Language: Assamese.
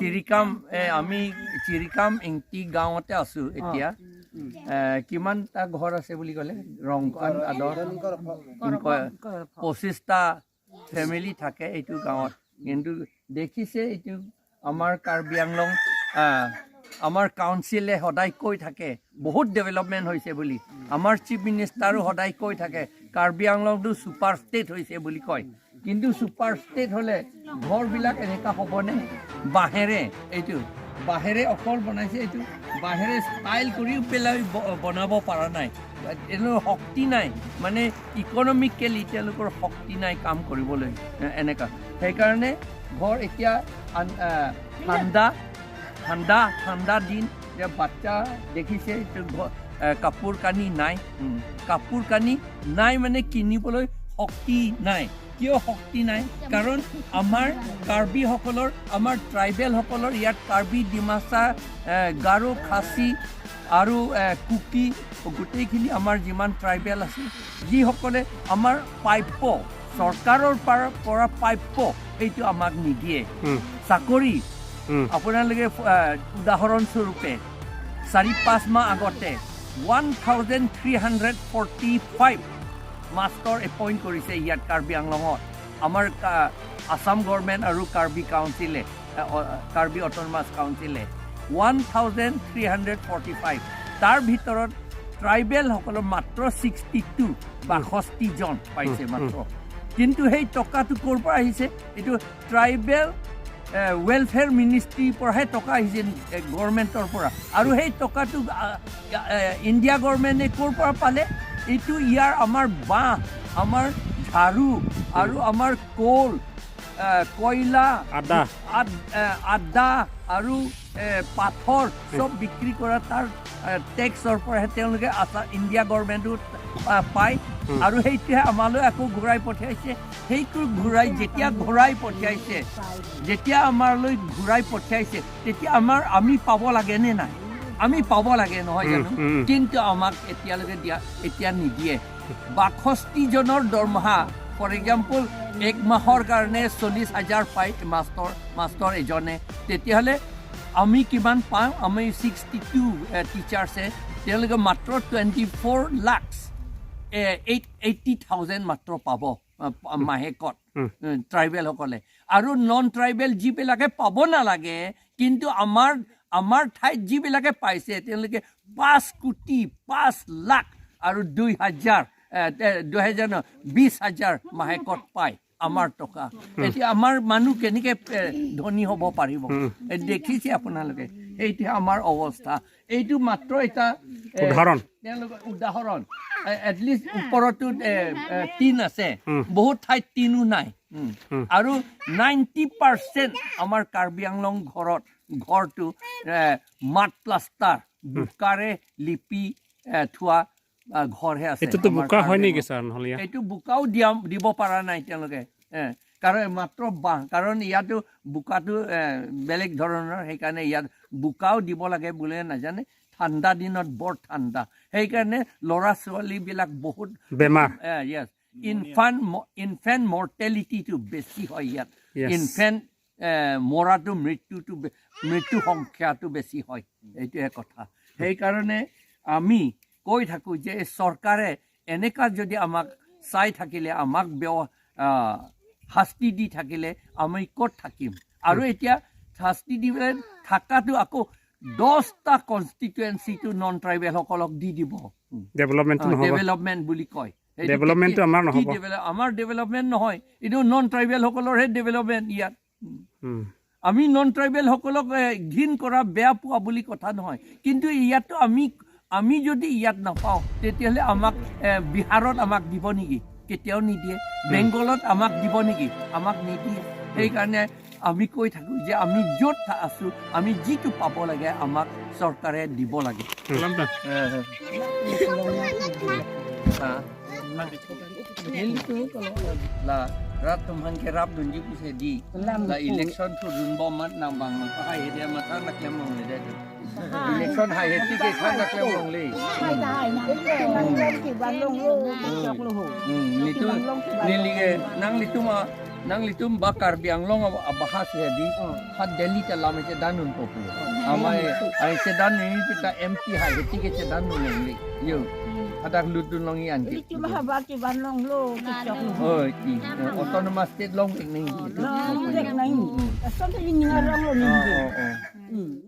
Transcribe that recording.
চিৰিকাম আমি চিৰিকাম ইংটি গাঁৱতে আছোঁ এতিয়া কিমানটা ঘৰ আছে বুলি ক'লে ৰং 25টা ফেমিলি থাকে এইটো গাঁৱত কিন্তু দেখিছে এইটো আমাৰ কাৰ্বি আংলং আমাৰ কাউন্সিলে সদায় কৈ থাকে বহুত ডেভেলপমেণ্ট হৈছে বুলি আমাৰ চিফ মিনিষ্টাৰো সদায় কৈ থাকে কাৰ্বি আংলংটো ছুপাৰ ষ্টেট হৈছে বুলি কয় কিন্তু ছুপাৰ ষ্টেট হ'লে ঘৰবিলাক এনেকুৱা হ'বনে বাঁহেৰে অকল বনাইছে এইটো বাঁহেৰে ষ্টাইল কৰি পেলাই বনাব পৰা নাই তেওঁলোকৰ শক্তি নাই মানে ইকনমিকেলি তেওঁলোকৰ শক্তি নাই কাম কৰিবলৈ এনেকুৱা সেইকাৰণে ঘৰ এতিয়া ঠাণ্ডা দিন যে বাচ্চা দেখিছে কাপোৰ কানি নাই মানে কিনিবলৈ শক্তি নাই কিয় শক্তি নাই কাৰণ আমাৰ কাৰ্বিসকলৰ আমাৰ ট্ৰাইবেলসকলৰ ইয়াত কাৰ্বি ডিমাচা গাৰো খাচী আৰু কুকি গোটেইখিনি আমাৰ যিমান ট্ৰাইবেল আছে যিসকলে আমাৰ প্ৰাপ্য চৰকাৰৰ পৰা প্ৰাপ্য এইটো আমাক নিদিয়ে চাকৰি আপোনালোকে উদাহৰণস্বৰূপে 4-5 মাহ আগতে 1345 মাষ্টৰ এপইণ্ট কৰিছে ইয়াত কাৰ্বি আংলঙত আমাৰ আসাম গভৰ্ণমেণ্ট আৰু কাৰ্বি কাউন্সিলে কাৰ্বি অট'নমাছ কাউন্সিলে 1345 তাৰ ভিতৰত ট্ৰাইবেলসকলৰ মাত্ৰ 62 জন পাইছে মাত্ৰ কিন্তু সেই টকাটো ক'ৰ পৰা আহিছে এইটো ট্ৰাইবেল ৱেলফেয়াৰ মিনিষ্ট্ৰীৰ পৰাহে টকা আহিছে গভৰ্ণমেণ্টৰ পৰা আৰু সেই টকাটো ইণ্ডিয়া গভৰ্ণমেণ্টে ক'ৰ পৰা পালে এইটো ইয়াৰ আমাৰ বাঁহ আমাৰ ঝাৰু আৰু আমাৰ কল কয়লা আদা আৰু পাথৰ চব বিক্ৰী কৰা তাৰ টেক্সৰ পৰাহে তেওঁলোকে ইণ্ডিয়া গভৰ্ণমেণ্টটো পায় আৰু সেইটোহে আমালৈ আকৌ ঘূৰাই পঠিয়াইছে সেইটো যেতিয়া আমালৈ ঘূৰাই পঠিয়াইছে তেতিয়া আমি পাব লাগে নে নাই আমি পাব লাগে নহয় জানো কিন্তু আমাক এতিয়া নিদিয়ে 62 জনৰ দৰমহা ফৰ এক্সাম্পল এক মাহৰ কাৰণে 40,000 পায় মাষ্টৰ এজনে তেতিয়াহ'লে আমি কিমান পাওঁ আমি 62 টিচাৰ্ছে তেওঁলোকে মাত্ৰ 24,80,000 মাত্ৰ পাব মাহেকত ট্ৰাইবেলসকলে আৰু নন ট্ৰাইবেল যিবিলাকে পাব নালাগে কিন্তু আমাৰ ঠাইত যিবিলাকে পাইছে তেওঁলোকে 5 লাখ আৰু 20,000 মাহেকত পায় আমাৰ টকা এতিয়া আমাৰ মানুহ কেনেকৈ ধনী হ'ব পাৰিব দেখিছে আপোনালোকে এইটো আমাৰ অৱস্থা এইটো মাত্ৰ এটা উদাহৰণ এটলিষ্ট ওপৰতো টিন আছে বহুত ঠাইত টিনো নাই আৰু 90% আমাৰ কাৰ্বি আংলং ঘৰটো মাট প্লাষ্টাৰ বোকাৰে লিপি থোৱা ঘৰহে আছে এইটো বোকাও দিব পৰা নাই তেওঁলোকে কাৰণ মাত্ৰ বাঁহ কাৰণ ইয়াতো বোকাটো বেলেগ ধৰণৰ সেইকাৰণে ইয়াত বোকাও দিব লাগে বোলে নাজানে ঠাণ্ডা দিনত বৰ ঠাণ্ডা সেইকাৰণে ল'ৰা ছোৱালীবিলাক বহুত বেমাৰ ইনফেণ্ট মৰ্টেলিটিটো বেছি হয় ইয়াত ইনফেণ্ট মৰাটো মৃত্যু সংখ্যাটো বেছি হয় এইটোৱে কথা সেইকাৰণে আমি কৈ থাকোঁ যে চৰকাৰে এনেকুৱা যদি আমাক চাই থাকিলে আমাক শাস্তি দি থাকিলে আমি ক'ত থাকিম আৰু এতিয়া শাস্তি দি পেলাই থকাটো আকৌ 10টা কনষ্টিটুৱেঞ্চিটো নন ট্ৰাইবেলসকলক দি দিব ডেভেলপমেণ্ট বুলি কয় আমাৰ ডেভেলপমেণ্ট নহয় এইটো নন ট্ৰাইবেলসকলৰহে ডেভেলপমেণ্ট ইয়াত আমি নন ট্ৰাইবেলসকলক ঘিণ কৰা বেয়া পোৱা বুলি কথা নহয় কিন্তু ইয়াতো আমি যদি ইয়াত নাপাওঁ তেতিয়াহ'লে আমাক বিহাৰত আমাক দিব নেকি কেতিয়াও নিদিয়ে বেংগলত আমাক দিব নেকি আমাক নিদিয়ে সেইকাৰণে আমি কৈ থাকোঁ যে আমি য'ত আছোঁ আমি যিটো পাব লাগে আমাক চৰকাৰে দিব লাগে rat tumhan ke rap dunji puse di la election tu runbo mat na bang ha he dia mata nak lem mong le de election ha he ti ke khan nak lem mong le ni tu ni li nang li tu ma nang litum bakar biang long bahas hedi hat Delhi ta lama che danun popu amai ai che dan ni pita empty hai heti ke che dan ni yo adak ludun long yan ke Itu mahabati banong lo Chechak. oh ti autonomous state long ek nahi Long dek nahi. Asal tu ni ngarang lo ni. oh